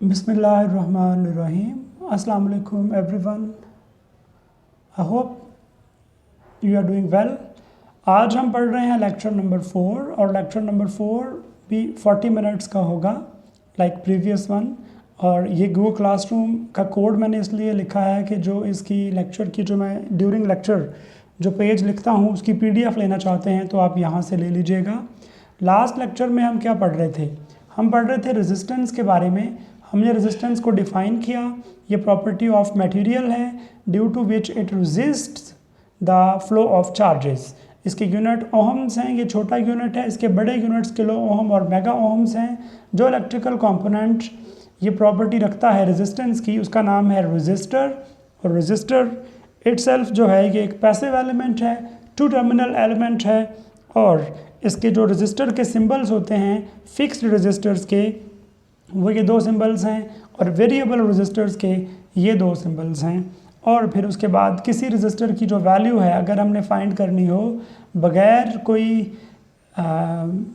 बिस्मिल्लाहिर्रहमानिर्रहीम। अस्सलाम वालेकुम everyone. I hope you are doing well. आज हम पढ़ रहे हैं लेक्चर नंबर 4 और लेक्चर नंबर 4 भी 40 मिनट्स का होगा लाइक प्रीवियस वन। और ये गूगल क्लासरूम का कोड मैंने इसलिए लिखा है कि जो इसकी लेक्चर की जो मैं ड्यूरिंग लेक्चर जो पेज लिखता हूँ उसकी PDF लेना चाहते हैं तो आप यहाँ से ले लीजिएगा। लास्ट लेक्चर में हम क्या पढ़ रहे थे? हम पढ़ रहे थे रेजिस्टेंस के बारे में। हमने रेजिस्टेंस को डिफ़ाइन किया। ये प्रॉपर्टी ऑफ मटेरियल है due to which it resists the flow of charges. इसके यूनिट ओहम्स हैं, ये छोटा यूनिट है। इसके बड़े यूनिट्स किलो ओहम और मेगा ओहम्स हैं। जो इलेक्ट्रिकल कंपोनेंट ये प्रॉपर्टी रखता है रेजिस्टेंस की, उसका नाम है रेजिस्टर। और रेजिस्टर इटसेल्फ जो है ये एक पैसिव एलिमेंट है, टू टर्मिनल एलिमेंट है। और इसके जो रेजिस्टर के सिंबल्स होते हैं फिक्स्ड रेजिस्टर्स के, वो ये दो सिंबल्स हैं, और वेरिएबल रेजिस्टर्स के ये दो सिंबल्स हैं। और फिर उसके बाद किसी रेजिस्टर की जो वैल्यू है अगर हमने फाइंड करनी हो बगैर कोई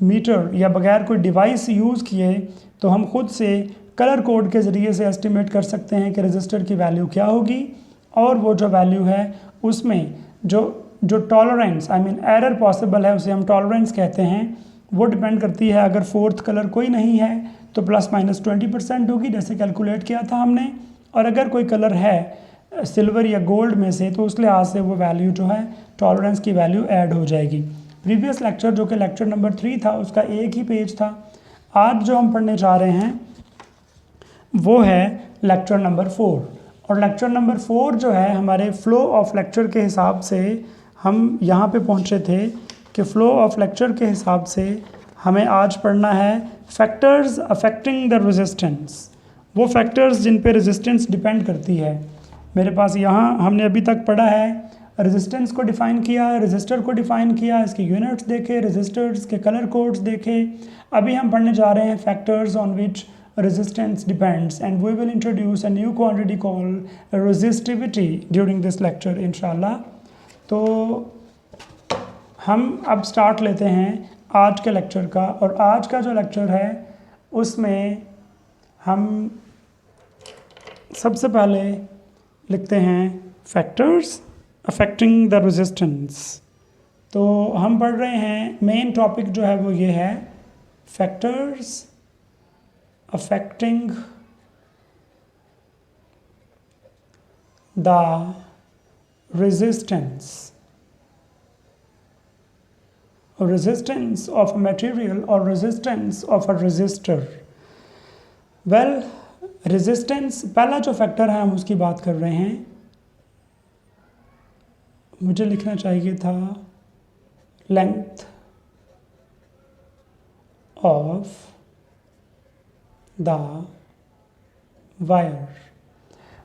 मीटर या बगैर कोई डिवाइस यूज़ किए, तो हम खुद से कलर कोड के ज़रिए से एस्टिमेट कर सकते हैं कि रेजिस्टर की वैल्यू क्या होगी। और वो जो वैल्यू है उसमें जो tolerance I mean error possible है उसे हम टॉलरेंस कहते हैं। वो डिपेंड करती है, अगर फोर्थ कलर कोई नहीं है तो ±20% होगी जैसे कैलकुलेट किया था हमने। और अगर कोई कलर है सिल्वर या गोल्ड में से तो उस लिहाज से वो वैल्यू जो है टॉलरेंस की वैल्यू ऐड हो जाएगी। प्रीवियस लेक्चर जो कि लेक्चर नंबर 3 था उसका एक ही पेज था। आज जो हम पढ़ने जा रहे हैं वो है लेक्चर नंबर 4। और लेक्चर नंबर 4 जो है हमारे फ्लो ऑफ लेक्चर के हिसाब से हम यहाँ पे पहुँचे थे कि फ़्लो ऑफ लेक्चर के हिसाब से हमें आज पढ़ना है फैक्टर्स अफेक्टिंग द रेजिस्टेंस। वो फैक्टर्स जिन पे रेजिस्टेंस डिपेंड करती है। मेरे पास यहाँ हमने अभी तक पढ़ा है रेजिस्टेंस को डिफ़ाइन किया, रेजिस्टर को डिफ़ाइन किया, इसके यूनिट्स देखे, रेजिस्टर्स के कलर कोड्स देखे। अभी हम पढ़ने जा रहे हैं factors on which resistance depends, and we will introduce a new quantity called resistivity during this lecture inshallah। तो हम अब स्टार्ट लेते हैं आज के लेक्चर का। और आज का जो लेक्चर है उसमें हम सबसे पहले लिखते हैं फैक्टर्स अफेक्टिंग द रेजिस्टेंस। तो हम पढ़ रहे हैं मेन टॉपिक जो है वो ये है factors affecting the resistance of a material or resistance of a resistor। well, resistance पहला जो फैक्टर है हम उसकी बात कर रहे हैं। मुझे लिखना चाहिए था length of the wire.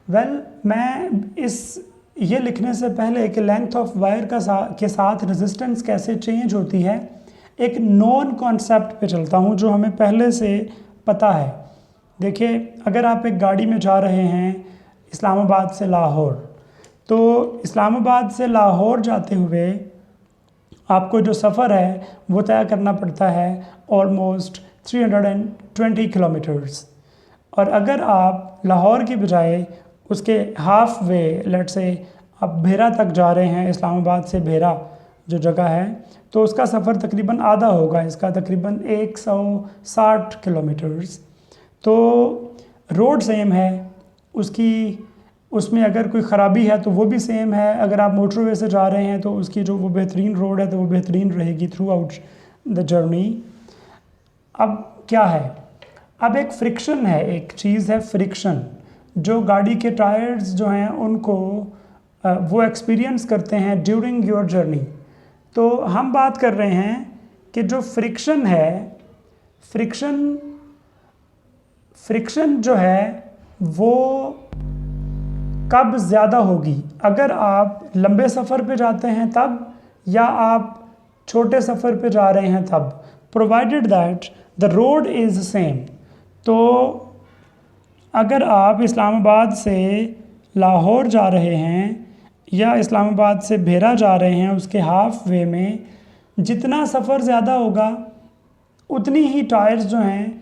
Well, मैं ये लिखने से पहले कि लेंथ ऑफ वायर के साथ रेजिस्टेंस कैसे चेंज होती है एक नॉन कॉन्सेप्ट पे चलता हूँ जो हमें पहले से पता है। देखिए, अगर आप एक गाड़ी में जा रहे हैं इस्लामाबाद से लाहौर, तो इस्लामाबाद से लाहौर जाते हुए आपको जो सफ़र है वो तय करना पड़ता है ऑलमोस्ट 320 किलोमीटर्स। और अगर आप लाहौर की बजाय उसके हाफ वे लेट से आप भेरा तक जा रहे हैं, इस्लामाबाद से भेरा जो जगह है, तो उसका सफ़र तकरीबन आधा होगा, इसका तकरीबन 160 किलोमीटर्स। तो रोड सेम है उसमें अगर कोई ख़राबी है तो वो भी सेम है। अगर आप मोटरवे से जा रहे हैं तो उसकी जो वो बेहतरीन रोड है तो वो बेहतरीन रहेगी थ्रू आउट द जर्नी। अब क्या है? अब एक फ्रिक्शन है, एक चीज़ है फ्रिक्शन जो गाड़ी के टायर्स जो हैं उनको वो एक्सपीरियंस करते हैं ड्यूरिंग योर जर्नी। तो हम बात कर रहे हैं कि जो फ्रिक्शन है, फ्रिक्शन जो है वो कब ज़्यादा होगी, अगर आप लंबे सफ़र पे जाते हैं तब, या आप छोटे सफ़र पे जा रहे हैं तब, provided that the road is same. तो अगर आप इस्लामाबाद से लाहौर जा रहे हैं या इस्लामाबाद से भेरा जा रहे हैं, उसके हाफ वे में जितना सफ़र ज़्यादा होगा उतनी ही टायर्स जो हैं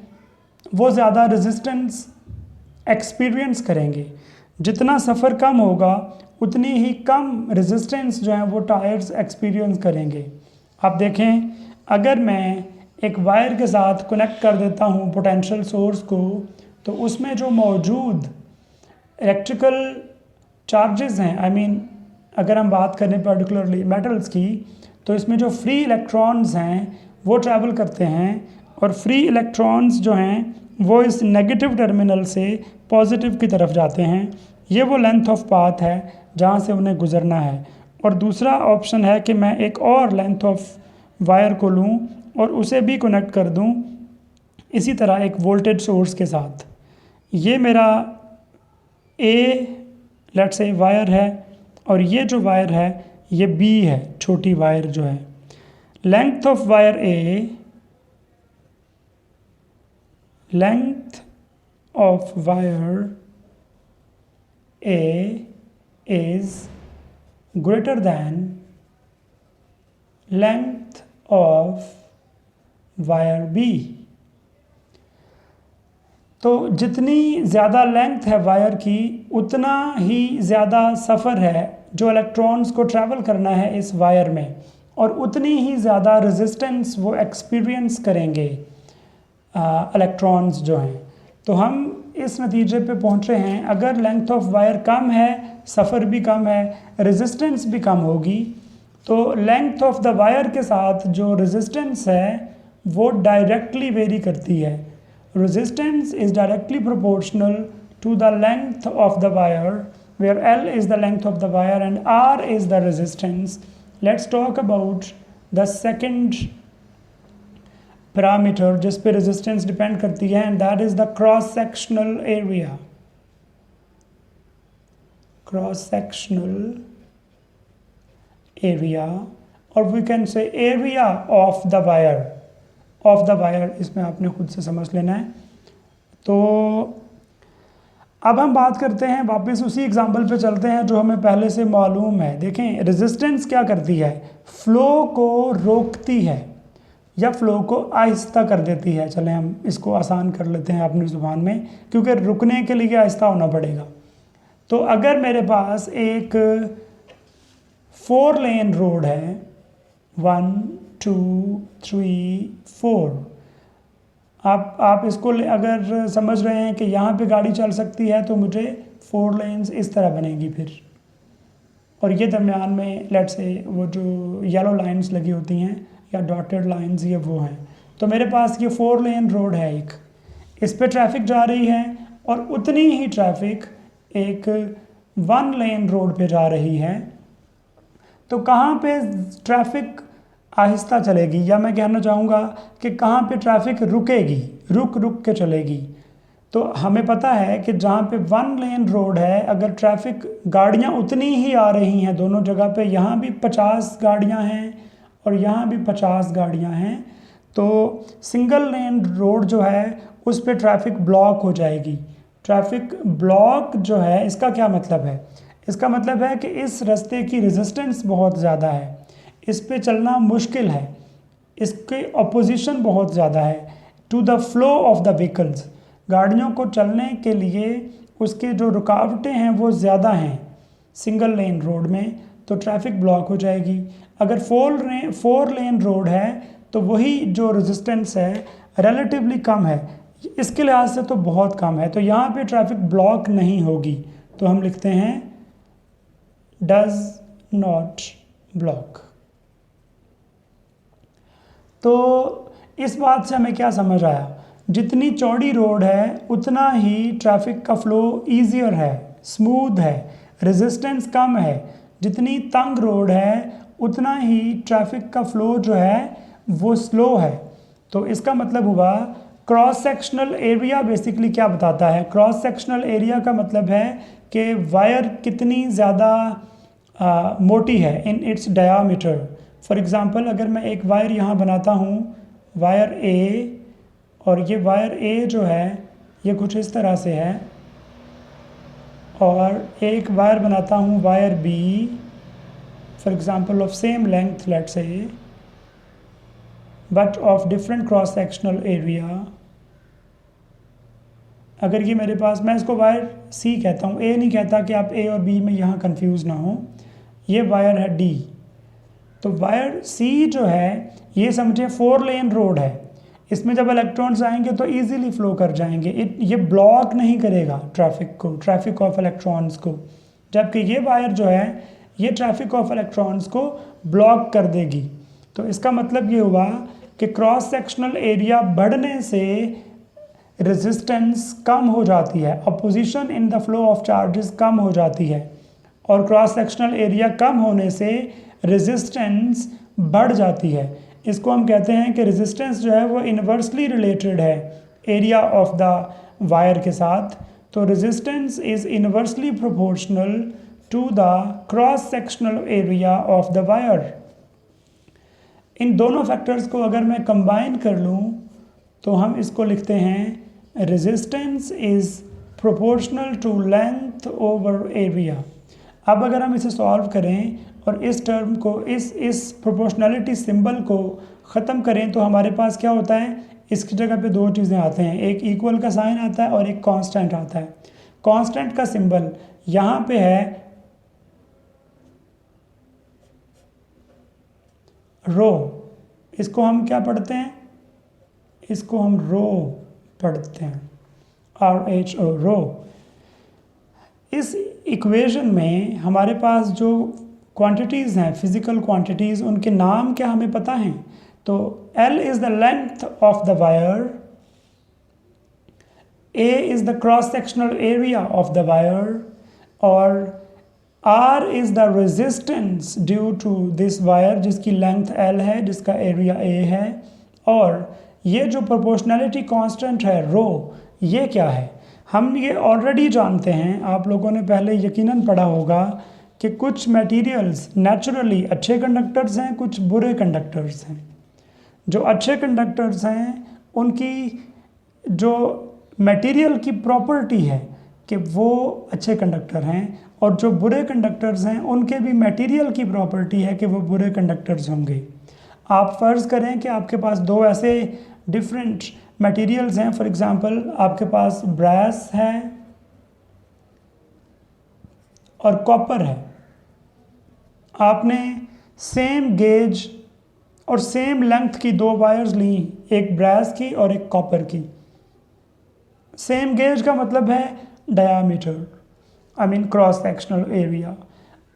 वो ज़्यादा रेजिस्टेंस एक्सपीरियंस करेंगे। जितना सफ़र कम होगा उतनी ही कम रेजिस्टेंस जो है वो टायर्स एक्सपीरियंस करेंगे। आप देखें, अगर मैं एक वायर के साथ कनेक्ट कर देता हूँ पोटेंशियल सोर्स को, तो उसमें जो मौजूद इलेक्ट्रिकल चार्जेस हैं, अगर हम बात करें पर्टिकुलरली मेटल्स की, तो इसमें जो फ्री इलेक्ट्रॉन्स हैं वो ट्रैवल करते हैं, और फ्री इलेक्ट्रॉन्स जो हैं वो इस नेगेटिव टर्मिनल से पॉजिटिव की तरफ जाते हैं। ये वो लेंथ ऑफ पाथ है जहाँ से उन्हें गुजरना है। और दूसरा ऑप्शन है कि मैं एक और लेंथ ऑफ वायर को लूँ और उसे भी कनेक्ट कर दूँ इसी तरह एक वोल्टेज सोर्स के साथ। ये मेरा ए लेट्स से वायर है, और ये जो वायर है ये बी है, छोटी वायर जो है। Length of wire A, length of wire A is greater than length of wire B। तो जितनी ज़्यादा लेंथ है वायर की उतना ही ज़्यादा सफ़र है जो इलेक्ट्रॉन्स को ट्रैवल करना है इस वायर में, और उतनी ही ज़्यादा रेजिस्टेंस वो एक्सपीरियंस करेंगे इलेक्ट्रॉन्स जो हैं। तो हम इस नतीजे पे पहुँच रहे हैं, अगर लेंथ ऑफ वायर कम है, सफ़र भी कम है, रेजिस्टेंस भी कम होगी, तो लेंथ ऑफ द वायर के साथ जो रेजिस्टेंस है वो डायरेक्टली वेरी करती है। Resistance is directly proportional to the length of the wire, where L is the length of the wire and R is the resistance. Let's talk about the second parameter जिस पे resistance depend करती है, and that is the cross sectional area. Cross sectional area, और we can say area of the wire. Of the wire इसमें आपने खुद से समझ लेना है। तो अब हम बात करते हैं, वापस उसी एग्जांपल पे चलते हैं जो हमें पहले से मालूम है। देखें, रेजिस्टेंस क्या करती है, फ्लो को रोकती है या फ्लो को आहिस्ता कर देती है। चलें हम इसको आसान कर लेते हैं अपनी ज़ुबान में, क्योंकि रुकने के लिए आहिस्ता होना पड़ेगा। तो अगर मेरे पास एक 4 लेन रोड है, 1 2 3 4, आप इसको अगर समझ रहे हैं कि यहाँ पे गाड़ी चल सकती है, तो मुझे 4 लेन्स इस तरह बनेगी फिर, और ये दरमियान में लेट्स से वो जो येलो लाइंस लगी होती हैं या डॉटेड लाइंस, ये वो हैं। तो मेरे पास ये 4 लेन रोड है एक, इस पे ट्रैफिक जा रही है, और उतनी ही ट्रैफिक एक 1 लेन रोड पे जा रही है। तो कहाँ पे ट्रैफिक आहिस्ता चलेगी, या मैं कहना चाहूँगा कि कहाँ पे ट्रैफिक रुकेगी, रुक रुक के चलेगी। तो हमें पता है कि जहाँ पे 1 लेन रोड है, अगर ट्रैफिक गाड़ियाँ उतनी ही आ रही हैं दोनों जगह पे, यहाँ भी 50 गाड़ियाँ हैं और यहाँ भी 50 गाड़ियाँ हैं, तो सिंगल लेन रोड जो है उस पे ट्रैफिक ब्लॉक हो जाएगी। ट्रैफिक ब्लॉक जो है, इसका क्या मतलब है, इसका मतलब है कि इस रास्ते की रेजिस्टेंस बहुत ज़्यादा है, इस पे चलना मुश्किल है, इसके अपोजिशन बहुत ज़्यादा है to the flow of the vehicles. गाड़ियों को चलने के लिए उसके जो रुकावटें हैं वो ज़्यादा हैं सिंगल लेन रोड में, तो ट्रैफिक ब्लॉक हो जाएगी। अगर 4 लेन रोड है तो वही जो रेजिस्टेंस है रिलेटिवली कम है, इसके लिहाज से तो बहुत कम है, तो यहाँ पे ट्रैफिक ब्लॉक नहीं होगी। तो हम लिखते हैं डज नॉट ब्लॉक। तो इस बात से हमें क्या समझ आया, जितनी चौड़ी रोड है उतना ही ट्रैफिक का फ्लो ईजियर है, स्मूथ है, रेजिस्टेंस कम है। जितनी तंग रोड है उतना ही ट्रैफिक का फ्लो जो है वो स्लो है। तो इसका मतलब हुआ क्रॉस सेक्शनल एरिया बेसिकली क्या बताता है, क्रॉस सेक्शनल एरिया का मतलब है कि वायर कितनी ज़्यादा मोटी है in its diameter. For example, अगर मैं एक वायर यहाँ बनाता हूँ, वायर ए, और ये वायर ए जो है ये कुछ इस तरह से है, और एक वायर बनाता हूँ wire B, for example of same length let's say, but of different cross sectional area, अगर ये मेरे पास, मैं इसको वायर सी कहता हूँ, ए नहीं कहता कि आप ए और बी में यहाँ कंफ्यूज ना हो। ये वायर है डी, तो वायर सी जो है ये समझे 4 लेन रोड है, इसमें जब इलेक्ट्रॉन्स आएंगे तो इजीली फ्लो कर जाएंगे, ये ब्लॉक नहीं करेगा ट्रैफिक को, ट्रैफिक ऑफ इलेक्ट्रॉन्स को। जबकि ये वायर जो है ये ट्रैफिक ऑफ इलेक्ट्रॉन्स को ब्लॉक कर देगी। तो इसका मतलब ये हुआ कि क्रॉस सेक्शनल एरिया बढ़ने से रेजिस्टेंस कम हो जाती है, opposition in the flow of charges कम हो जाती है, और क्रॉस सेक्शनल एरिया कम होने से रेजिस्टेंस बढ़ जाती है। इसको हम कहते हैं कि रेजिस्टेंस जो है वो इन्वर्सली रिलेटेड है एरिया ऑफ द वायर के साथ। तो resistance is inversely proportional to the cross sectional area of the wire. इन दोनों फैक्टर्स को अगर मैं कंबाइन कर लूँ तो हम इसको लिखते हैं resistance is proportional to length over area. अब अगर हम इसे सॉल्व करें और इस टर्म को, इस प्रोपोर्शनलिटी सिंबल को ख़त्म करें तो हमारे पास क्या होता है, इसकी जगह पे दो चीज़ें आते हैं, एक इक्वल का साइन आता है और एक कांस्टेंट आता है। कांस्टेंट का सिंबल यहाँ पे है रो, इसको हम क्या पढ़ते हैं, इसको हम रो पढ़ते हैं, RHO रो। इस इक्वेशन में हमारे पास जो क्वांटिटीज़ हैं, फिजिकल क्वांटिटीज़, उनके नाम क्या हमें पता हैं। तो L is the length of the wire, A is the cross sectional area of the wire, और R is the resistance due to this wire जिसकी लेंथ L है, जिसका एरिया A है। और ये जो प्रोपोर्शनलिटी कांस्टेंट है रो, ये क्या है, हम ये ऑलरेडी जानते हैं, आप लोगों ने पहले यकीनन पढ़ा होगा कि कुछ मटेरियल्स नेचुरली अच्छे कंडक्टर्स हैं, कुछ बुरे कंडक्टर्स हैं। जो अच्छे कंडक्टर्स हैं उनकी जो मटेरियल की प्रॉपर्टी है कि वो अच्छे कंडक्टर हैं, और जो बुरे कंडक्टर्स हैं उनके भी मटेरियल की प्रॉपर्टी है कि वो बुरे कंडक्टर्स होंगे। आप फ़र्ज़ करें कि आपके पास दो ऐसे डिफरेंट मटेरियल्स हैं, फॉर एग्ज़ाम्पल आपके पास ब्रास है और कॉपर है। आपने सेम गेज और सेम लेंथ की दो वायर्स ली, एक ब्रास की और एक कॉपर की। सेम गेज का मतलब है diameter, I mean cross sectional area.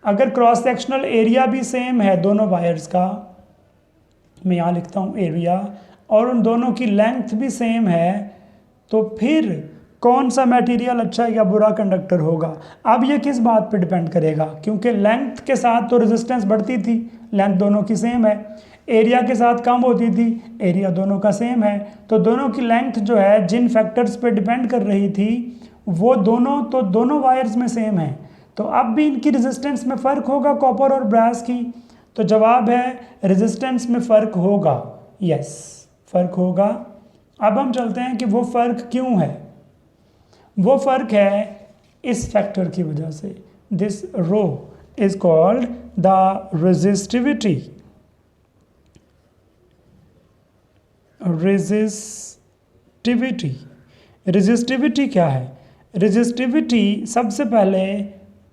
अगर क्रॉस सेक्शनल एरिया भी सेम है दोनों वायर्स का, मैं यहाँ लिखता हूँ एरिया, और उन दोनों की लेंथ भी सेम है, तो फिर कौन सा मटेरियल अच्छा या बुरा कंडक्टर होगा। अब ये किस बात पे डिपेंड करेगा, क्योंकि लेंथ के साथ तो रेजिस्टेंस बढ़ती थी, लेंथ दोनों की सेम है, एरिया के साथ कम होती थी, एरिया दोनों का सेम है। तो दोनों की लेंथ जो है जिन फैक्टर्स पे डिपेंड कर रही थी वो दोनों वायर्स में सेम है। तो अब भी इनकी रेजिस्टेंस में फ़र्क होगा कॉपर और ब्रास की। तो जवाब है रेजिस्टेंस में फ़र्क होगा, यस फ़र्क होगा। अब हम चलते हैं कि वो फ़र्क क्यों है। वो फ़र्क है इस फैक्टर की वजह से। This rho is called the resistivity. Resistivity क्या है? रेजिस्टिविटी सबसे पहले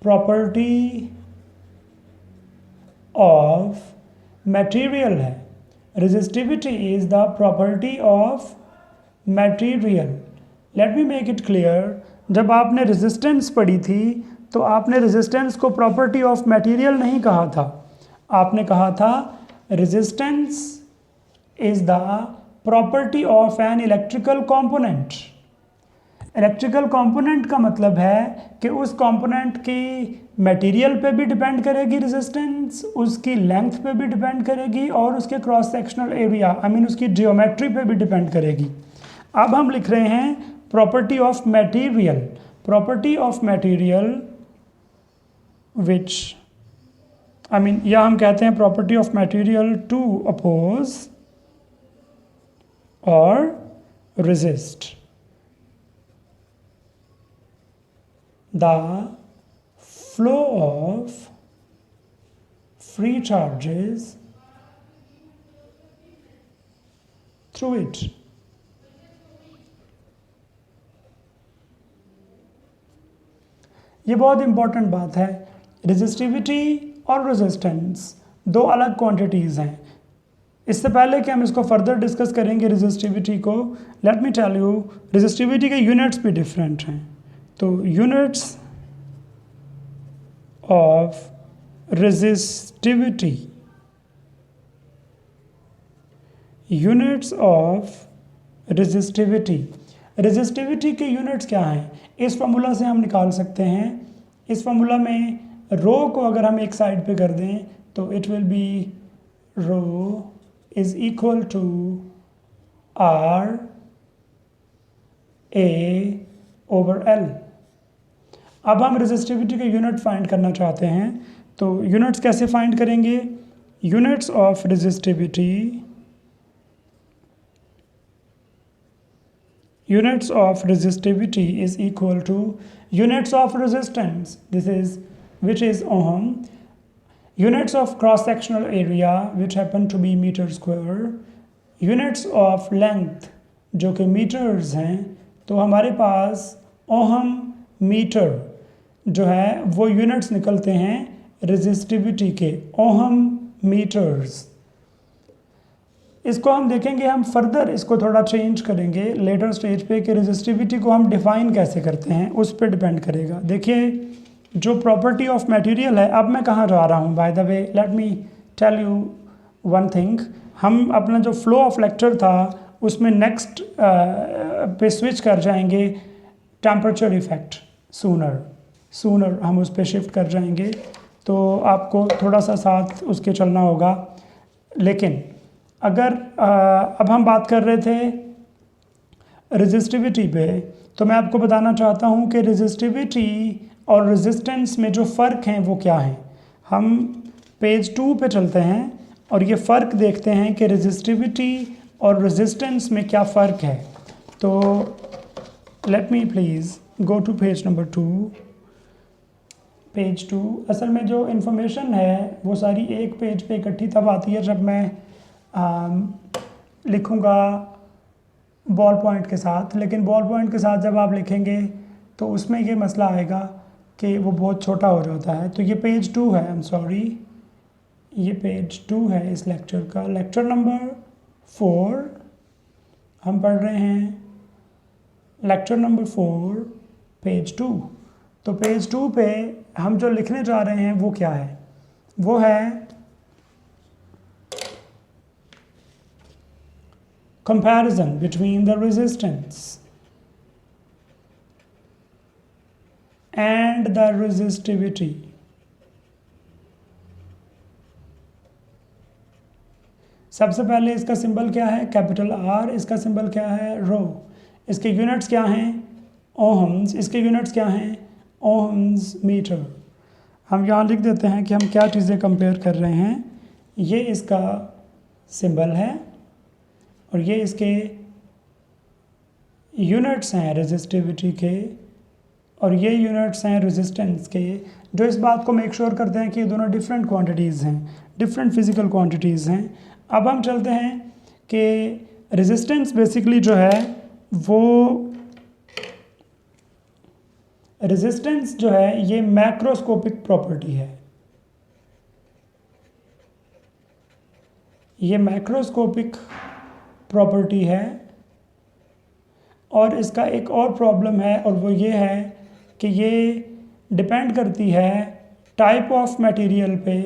प्रॉपर्टी ऑफ मटेरियल है। Resistivity is the property of material. Let me make it clear, जब आपने रेजिस्टेंस पढ़ी थी तो आपने रेजिस्टेंस को प्रॉपर्टी ऑफ मटेरियल नहीं कहा था, आपने कहा था resistance is the property of an electrical component. Electrical component का मतलब है कि उस कंपोनेंट की मटेरियल पे भी डिपेंड करेगी रेजिस्टेंस, उसकी लेंथ पे भी डिपेंड करेगी, और उसके cross sectional area I mean उसकी जियोमेट्री पे भी डिपेंड करेगी। अब हम लिख रहे हैं property of material. Property of material which I mean, या हम कहते हैं property of material to oppose और resist the flow of free charges through it. ये बहुत इंपॉर्टेंट बात है। रेजिस्टिविटी और रेजिस्टेंस दो अलग क्वांटिटीज़ हैं। इससे पहले कि हम इसको फर्दर डिस्कस करेंगे रेजिस्टिविटी को, let me tell you resistivity के यूनिट्स भी डिफरेंट हैं। तो units of resistivity, units of resistivity, resistivity के यूनिट्स क्या हैं, इस फॉर्मूला से हम निकाल सकते हैं। इस फॉर्मूला में रो को अगर हम एक साइड पे कर दें तो it will be rho is equal to R A over L. अब हम रेजिस्टिविटी के यूनिट फाइंड करना चाहते हैं, तो यूनिट्स कैसे फाइंड करेंगे? Units of resistivity, units of resistivity is equal to units of resistance, this is which is ohm, units of cross sectional area which happen to be meter square, units of length जो कि meters हैं, तो हमारे पास ohm metre जो है वो units निकलते हैं रेजिस्टिविटी के, ओहम मीटर्स। इसको हम देखेंगे, हम फर्दर इसको थोड़ा चेंज करेंगे लेटर स्टेज पे कि रेजिस्टिविटी को हम डिफ़ाइन कैसे करते हैं, उस पर डिपेंड करेगा। देखिए जो प्रॉपर्टी ऑफ मटेरियल है, अब मैं कहाँ जा रहा हूँ, by the way let me tell you one thing. हम अपना जो फ्लो ऑफ लेक्चर था उसमें नेक्स्ट पे स्विच कर जाएंगे टेम्परेचर इफ़ेक्ट, सूनर हम उस पर शिफ्ट कर जाएंगे, तो आपको थोड़ा सा साथ उसके चलना होगा। लेकिन अगर अब हम बात कर रहे थे रेजिस्टिविटी पे, तो मैं आपको बताना चाहता हूँ कि रेजिस्टिविटी और रेजिस्टेंस में जो फ़र्क हैं वो क्या हैं। हम पेज 2 पे चलते हैं और ये फ़र्क देखते हैं कि रेजिस्टिविटी और रेजिस्टेंस में क्या फ़र्क है। तो let me please go to page number 2। Page 2 असल में जो इन्फॉर्मेशन है वो सारी एक पेज पे इकट्ठी तब आती है जब मैं लिखूँगा बॉल पॉइंट के साथ, लेकिन बॉल पॉइंट के साथ जब आप लिखेंगे तो उसमें ये मसला आएगा कि वो बहुत छोटा हो जाता है। तो ये पेज 2 है, आई एम सॉरी, ये पेज 2 है इस लेक्चर का, लेक्चर नंबर 4 हम पढ़ रहे हैं, लेक्चर नंबर 4 पेज 2। तो पेज 2 पे हम जो लिखने जा रहे हैं वो क्या है, वो है comparison between the resistance and the resistivity। सबसे पहले इसका सिंबल क्या है, कैपिटल R, इसका सिंबल क्या है, रो, इसके यूनिट्स क्या हैं, ओहम्स, इसके यूनिट्स क्या हैं, ओहम्स मीटर। हम यहाँ लिख देते हैं कि हम क्या चीज़ें कंपेयर कर रहे हैं। ये इसका सिंबल है और ये इसके यूनिट्स हैं रेजिस्टिविटी के, और ये यूनिट्स हैं रेजिस्टेंस के, जो इस बात को मेक श्योर करते हैं कि ये दोनों डिफरेंट क्वांटिटीज़ हैं, डिफरेंट फिजिकल क्वांटिटीज़ हैं। अब हम चलते हैं कि रेजिस्टेंस बेसिकली जो है वो, रेजिस्टेंस जो है ये मैक्रोस्कोपिक प्रॉपर्टी है, ये मैक्रोस्कोपिक प्रॉपर्टी है। और इसका एक और प्रॉब्लम है और वो ये है कि ये डिपेंड करती है टाइप ऑफ मटेरियल पे,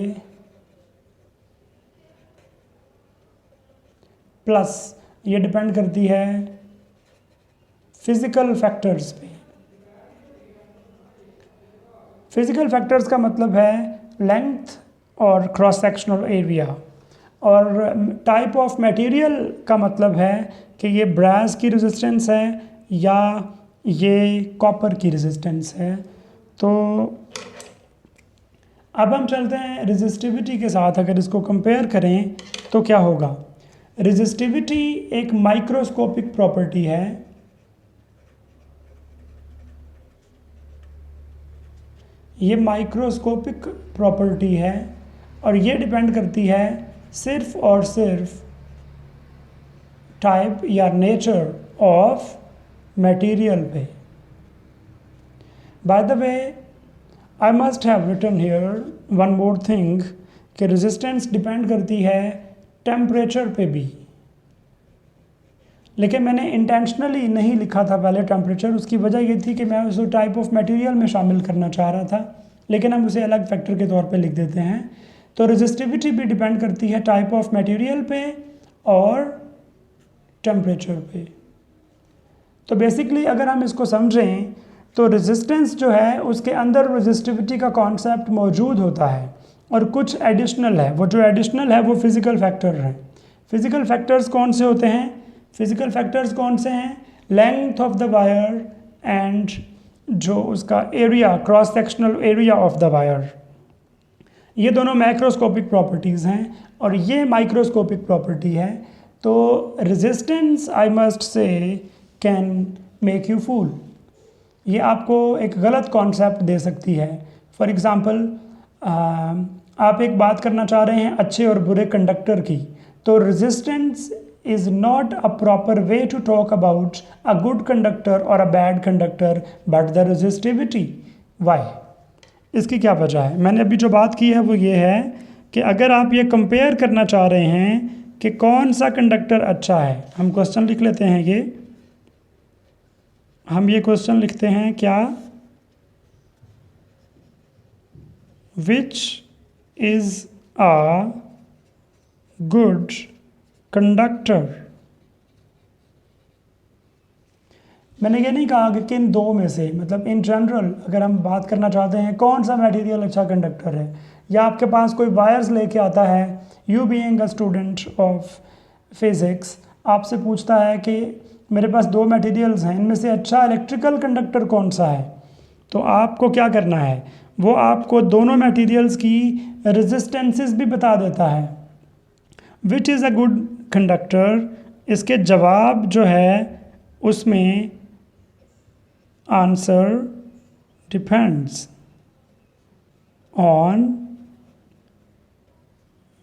प्लस ये डिपेंड करती है फिज़िकल फैक्टर्स पे। फिज़िकल फैक्टर्स का मतलब है लेंथ और क्रॉस सेक्शनल एरिया, और टाइप ऑफ मटेरियल का मतलब है कि ये ब्रास की रेजिस्टेंस है या ये कॉपर की रेजिस्टेंस है। तो अब हम चलते हैं रेजिस्टिविटी के साथ, अगर इसको कंपेयर करें तो क्या होगा। रेजिस्टिविटी एक माइक्रोस्कोपिक प्रॉपर्टी है, ये माइक्रोस्कोपिक प्रॉपर्टी है और ये डिपेंड करती है सिर्फ और सिर्फ टाइप या नेचर ऑफ मटेरियल पे। By the way I must have written here one more thing कि रेजिस्टेंस डिपेंड करती है टेम्परेचर पे भी, लेकिन मैंने इंटेंशनली नहीं लिखा था पहले टेम्परेचर। उसकी वजह ये थी कि मैं उसे टाइप ऑफ मटेरियल में शामिल करना चाह रहा था, लेकिन हम उसे अलग फैक्टर के तौर पे लिख देते हैं। तो रेजिस्टिविटी भी डिपेंड करती है टाइप ऑफ मटेरियल पे और टेम्परेचर पे। तो बेसिकली अगर हम इसको समझें तो रेजिस्टेंस जो है उसके अंदर रेजिस्टिविटी का कॉन्सेप्ट मौजूद होता है और कुछ एडिशनल है। वो जो एडिशनल है वो फिज़िकल फैक्टर है। फिज़िकल फैक्टर्स कौन से होते हैं? फिज़िकल फैक्टर्स कौन से हैं? Length of the wire and जो उसका area, cross sectional area of the wire. ये दोनों मैक्रोस्कोपिक प्रॉपर्टीज़ हैं और ये माइक्रोस्कोपिक प्रॉपर्टी है। तो resistance I must say can make you fool. ये आपको एक गलत कॉन्सेप्ट दे सकती है। फॉर एग्ज़ाम्पल आप एक बात करना चाह रहे हैं अच्छे और बुरे कंडक्टर की, तो resistance is not a proper way to talk about a good conductor or a bad conductor, but the resistivity. Why? इसकी क्या वजह है? मैंने अभी जो बात की है वो ये है कि अगर आप ये कंपेयर करना चाह रहे हैं कि कौन सा कंडक्टर अच्छा है, हम क्वेश्चन लिख लेते हैं। हम ये क्वेश्चन लिखते हैं क्या? Which is a good conductor. मैंने ये नहीं कहा कि किन दो में से, मतलब इन जनरल अगर हम बात करना चाहते हैं कौन सा मटेरियल अच्छा कंडक्टर है, या आपके पास कोई वायर्स लेके आता है, you being a student of physics आपसे पूछता है कि मेरे पास दो मटेरियल्स हैं, इनमें से अच्छा इलेक्ट्रिकल कंडक्टर कौन सा है, तो आपको क्या करना है? वो आपको दोनों मटेरियल्स की रेजिस्टेंसेस भी बता देता है। Which is a good conductor, इसके जवाब जो है उसमें answer depends on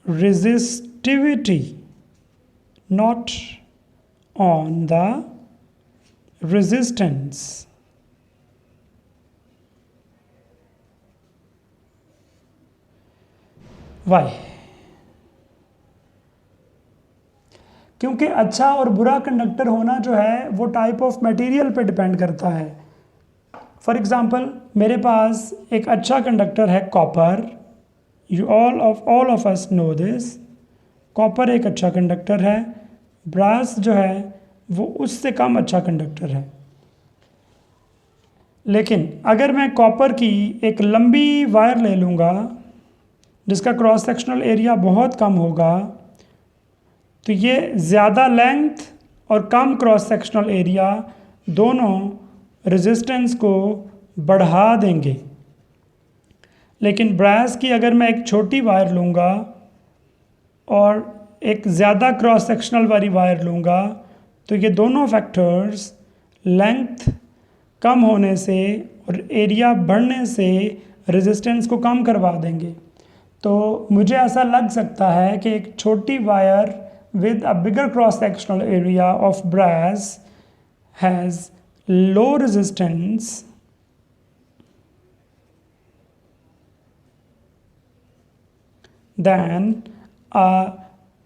resistivity not on the resistance. Why? क्योंकि अच्छा और बुरा कंडक्टर होना जो है वो टाइप ऑफ मटेरियल पे डिपेंड करता है। फॉर एग्ज़ाम्पल मेरे पास एक अच्छा कंडक्टर है copper. You all of us know this. Copper एक अच्छा कंडक्टर है। ब्रास जो है वो उससे कम अच्छा कंडक्टर है। लेकिन अगर मैं कॉपर की एक लंबी वायर ले लूँगा जिसका क्रॉस सेक्शनल एरिया बहुत कम होगा, तो ये ज़्यादा लेंथ और कम क्रॉस सेक्शनल एरिया दोनों रेजिस्टेंस को बढ़ा देंगे। लेकिन ब्रास की अगर मैं एक छोटी वायर लूँगा और एक ज़्यादा क्रॉस सेक्शनल वाली वायर लूँगा, तो ये दोनों फैक्टर्स लेंथ कम होने से और एरिया बढ़ने से रेजिस्टेंस को कम करवा देंगे। तो मुझे ऐसा लग सकता है कि एक छोटी wire with a bigger cross sectional area of brass has low resistance than a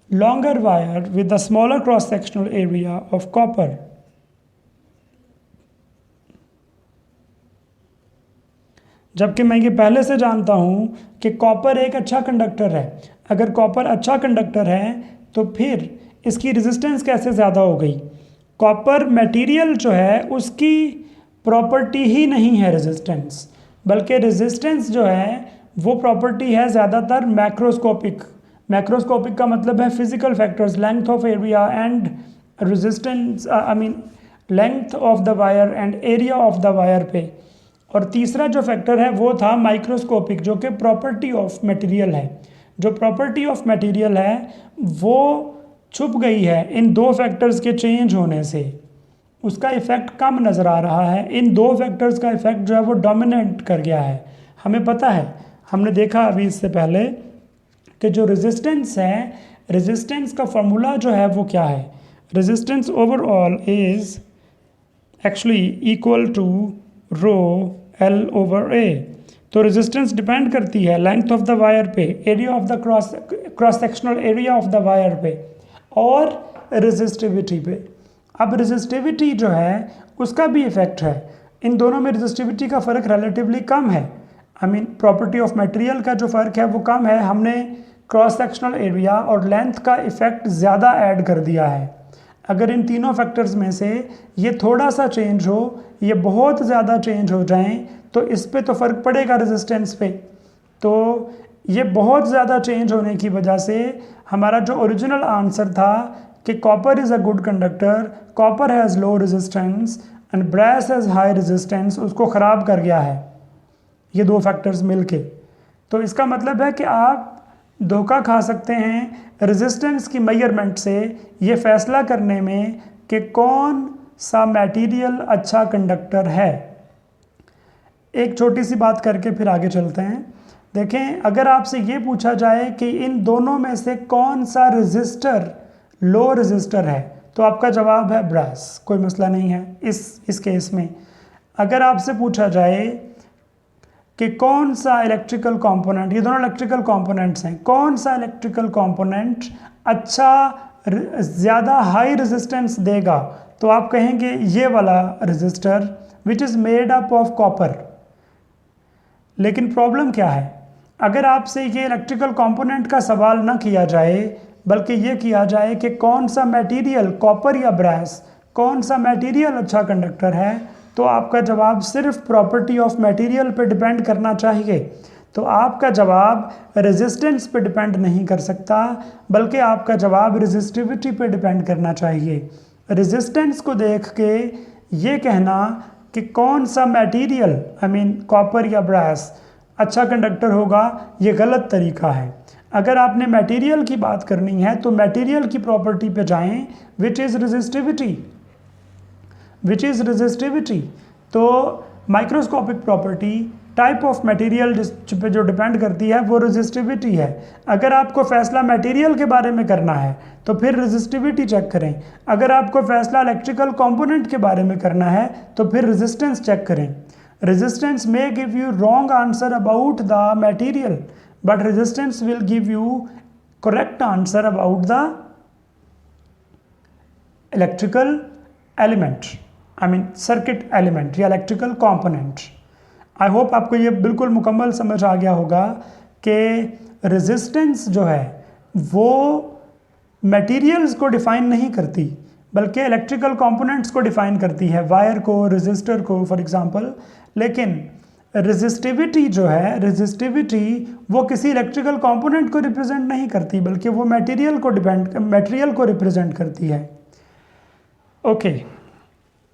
longer wire with a smaller cross sectional area of copper. जबकि मैं ये पहले से जानता हूँ कि कॉपर एक अच्छा कंडक्टर है। अगर कॉपर अच्छा कंडक्टर है तो फिर इसकी रेजिस्टेंस कैसे ज़्यादा हो गई? कॉपर मटेरियल जो है उसकी प्रॉपर्टी ही नहीं है रेजिस्टेंस, बल्कि रेजिस्टेंस जो है वो प्रॉपर्टी है ज़्यादातर मैक्रोस्कोपिक। मैक्रोस्कोपिक का मतलब है physical factors, length of area and resistance, I mean length of the wire and area of the wire पे। और तीसरा जो फैक्टर है वो था माइक्रोस्कोपिक, जो कि प्रॉपर्टी ऑफ मटेरियल है। जो प्रॉपर्टी ऑफ मटेरियल है वो छुप गई है इन दो फैक्टर्स के चेंज होने से, उसका इफ़ेक्ट कम नज़र आ रहा है। इन दो फैक्टर्स का इफ़ेक्ट जो है वो डोमिनेट कर गया है। हमें पता है, हमने देखा अभी इससे पहले कि जो रेजिस्टेंस है, रेजिस्टेंस का फॉर्मूला जो है वो क्या है? Resistance overall is actually equal to rho L over A. तो तो रेजिस्टेंस डिपेंड करती है लेंथ ऑफ द वायर पे, area of the cross sectional area of the wire पे और रेजिस्टिविटी पे। अब रेजिस्टिविटी जो है उसका भी इफेक्ट है। इन दोनों में रेजिस्टिविटी का फ़र्क रिलेटिवली कम है। I mean property of material का जो फ़र्क है वो कम है, हमने क्रॉस सेक्शनल एरिया और लेंथ का इफ़ेक्ट ज़्यादा ऐड कर दिया है। अगर इन तीनों फैक्टर्स में से ये थोड़ा सा चेंज हो, ये बहुत ज़्यादा चेंज हो जाएं, तो इस पे तो फ़र्क पड़ेगा रेजिस्टेंस पे। तो ये बहुत ज़्यादा चेंज होने की वजह से हमारा जो ओरिजिनल आंसर था कि copper is a good conductor, copper has low resistance and brass has high resistance, उसको ख़राब कर गया है ये दो फैक्टर्स मिलके। तो इसका मतलब है कि आप धोखा खा सकते हैं रेजिस्टेंस की मेजरमेंट से ये फैसला करने में कि कौन सा मटेरियल अच्छा कंडक्टर है। एक छोटी सी बात करके फिर आगे चलते हैं। देखें, अगर आपसे ये पूछा जाए कि इन दोनों में से कौन सा रेजिस्टर लो रेजिस्टर है, तो आपका जवाब है ब्रास, कोई मसला नहीं है इस केस में। अगर आपसे पूछा जाए कि कौन सा इलेक्ट्रिकल कंपोनेंट, ये दोनों इलेक्ट्रिकल कंपोनेंट्स हैं, कौन सा इलेक्ट्रिकल कंपोनेंट अच्छा ज़्यादा हाई रेजिस्टेंस देगा, तो आप कहेंगे ये वाला resistor which is made up of copper. लेकिन प्रॉब्लम क्या है, अगर आपसे ये इलेक्ट्रिकल कंपोनेंट का सवाल ना किया जाए बल्कि ये किया जाए कि कौन सा मटेरियल, कॉपर या ब्रास, कौन सा मटेरियल अच्छा कंडक्टर है, तो आपका जवाब सिर्फ प्रॉपर्टी ऑफ मटेरियल पे डिपेंड करना चाहिए। तो आपका जवाब रेजिस्टेंस पे डिपेंड नहीं कर सकता, बल्कि आपका जवाब रेजिस्टिविटी पे डिपेंड करना चाहिए। रेजिस्टेंस को देख के ये कहना कि कौन सा मटेरियल, आई मीन कॉपर या ब्रास अच्छा कंडक्टर होगा, ये गलत तरीका है। अगर आपने मटेरियल की बात करनी है तो मटेरियल की प्रॉपर्टी पे जाएं विच इज़ रेजिस्टिविटी। तो microscopic property type of material पे जो डिपेंड करती है वो रेजिस्टिविटी है। अगर आपको फैसला मटेरियल के बारे में करना है तो फिर रेजिस्टिविटी चेक करें। अगर आपको फैसला इलेक्ट्रिकल कंपोनेंट के बारे में करना है तो फिर रेजिस्टेंस चेक करें। Resistance may give you wrong answer about the material, but resistance will give you correct answer about the electrical element, I mean circuit element या electrical component। आई होप आपको ये बिल्कुल मुकम्मल समझ आ गया होगा कि रेजिस्टेंस जो है वो मटेरियल्स को डिफ़ाइन नहीं करती बल्कि इलेक्ट्रिकल कंपोनेंट्स को डिफ़ाइन करती है, वायर को, रेजिस्टर को फॉर एग्जांपल। लेकिन रेजिस्टिविटी जो है, रेजिस्टिविटी वो किसी इलेक्ट्रिकल कंपोनेंट को रिप्रेजेंट नहीं करती बल्कि वो मटेरियल को रिप्रेजेंट करती है। ओके,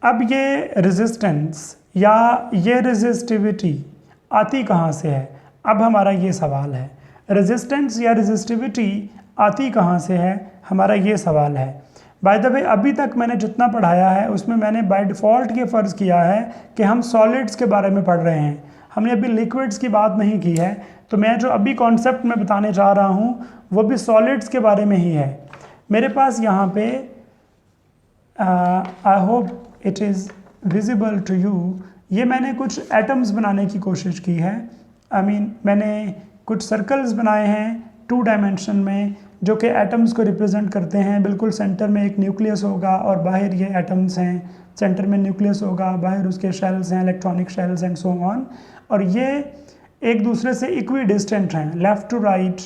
अब ये रेजिस्टेंस या ये रेजिस्टिविटी आती कहाँ से है? अब हमारा ये सवाल है, रेजिस्टेंस या रेजिस्टिविटी आती कहाँ से है, हमारा ये सवाल है। बाय द वे, अभी तक मैंने जितना पढ़ाया है उसमें मैंने बाय डिफ़ॉल्ट ये फ़र्ज़ किया है कि हम सॉलिड्स के बारे में पढ़ रहे हैं, हमने अभी लिक्विड्स की बात नहीं की है। तो मैं जो अभी कॉन्सेप्ट में बताने जा रहा हूँ वो भी सॉलिड्स के बारे में ही है। मेरे पास यहाँ पे I hope it is visible to you, ये मैंने कुछ एटम्स बनाने की कोशिश की है। मैंने कुछ सर्कल्स बनाए हैं 2 डायमेंशन में जो कि एटम्स को रिप्रेजेंट करते हैं। बिल्कुल सेंटर में एक न्यूक्लियस होगा और बाहर ये एटम्स हैं, सेंटर में न्यूक्लियस होगा, बाहर उसके शेल्स हैं, electronic shells and so on. और ये एक दूसरे से इक्वी डिस्टेंट हैं, लेफ़्ट टू राइट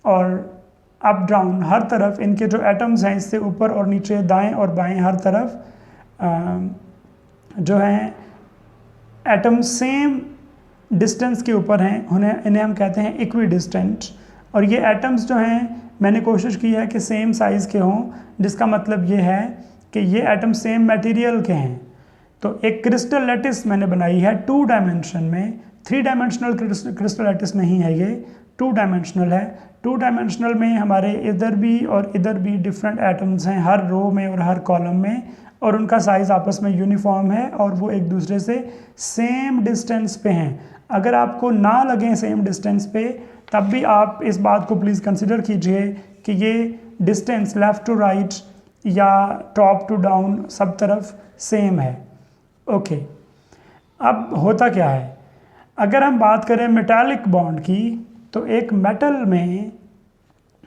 और अप डाउन, हर तरफ इनके जो एटम्स हैं इससे ऊपर और नीचे, दाएं और बाएं, हर तरफ जो हैं एटम सेम डिस्टेंस के ऊपर हैं, इन्हें हम कहते हैं इक्वी डिस्टेंट। और ये एटम्स जो हैं मैंने कोशिश की है कि सेम साइज़ के हों, जिसका मतलब ये है कि ये एटम सेम मटेरियल के हैं। तो एक क्रिस्टल लैटिस मैंने बनाई है 2 डायमेंशन में। 3 डायमेंशनल क्रिस्टल लैटिस नहीं है, ये 2 डायमेंशनल है। 2 डायमेंशनल में हमारे इधर भी और इधर भी डिफरेंट एटम्स हैं, हर रो में और हर कॉलम में, और उनका साइज़ आपस में यूनिफॉर्म है और वो एक दूसरे से सेम डिस्टेंस पे हैं। अगर आपको ना लगें सेम डिस्टेंस पे, तब भी आप इस बात को प्लीज़ कंसिडर कीजिए कि ये डिस्टेंस लेफ़्ट टू राइट या टॉप टू डाउन सब तरफ सेम है। ओके, अब होता क्या है, अगर हम बात करें मेटालिक बॉन्ड की, तो एक मेटल में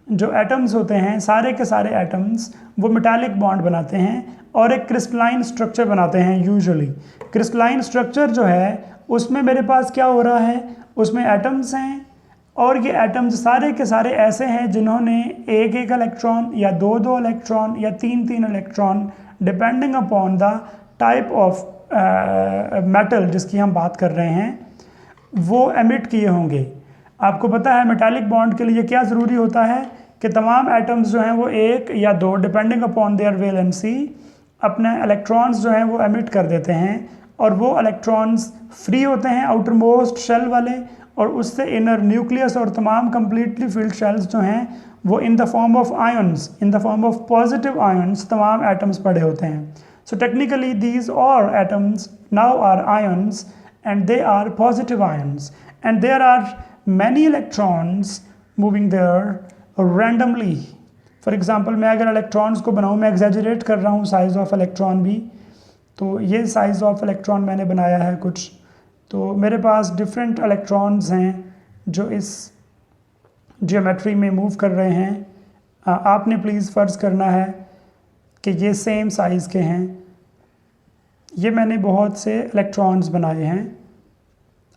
जो एटम्स होते हैं, सारे के सारे एटम्स वो मेटालिक बॉन्ड बनाते हैं और एक क्रिस्टलाइन स्ट्रक्चर बनाते हैं। यूजुअली क्रिस्टलाइन स्ट्रक्चर जो है उसमें मेरे पास क्या हो रहा है, उसमें एटम्स हैं और ये एटम्स सारे के सारे ऐसे हैं जिन्होंने एक एक इलेक्ट्रॉन या दो दो इलेक्ट्रॉन या तीन तीन electron, depending upon the type of metal जिसकी हम बात कर रहे हैं, वो एमिट किए होंगे। आपको पता है मेटालिक बॉन्ड के लिए क्या ज़रूरी होता है कि तमाम एटम्स जो हैं वो एक या दो, डिपेंडिंग अपॉन देयर वैलेंसी, अपने इलेक्ट्रॉन्स जो हैं वो एमिट कर देते हैं और वो इलेक्ट्रॉन्स फ्री होते हैं आउटर मोस्ट शेल वाले, और उससे इनर न्यूक्लियस और तमाम कंप्लीटली फिल्ड शेल्स जो हैं वो in the form of ions, in the form of positive ions तमाम एटम्स पड़े होते हैं। सो टेक्निकली दीज और atoms now are ions and they are positive ions and there are many electrons moving there randomly. For example, मैं अगर electrons को बनाऊँ, मैं एग्जैजरेट कर रहा हूँ साइज ऑफ इलेक्ट्रॉन भी, तो ये साइज ऑफ इलेक्ट्रॉन मैंने बनाया है कुछ, तो मेरे पास डिफरेंट इलेक्ट्रॉन्स हैं जो इस जियोमेट्री में मूव कर रहे हैं। आपने प्लीज़ फ़र्ज़ करना है कि ये सेम साइज़ के हैं। ये मैंने बहुत से इलेक्ट्रॉन्स बनाए हैं।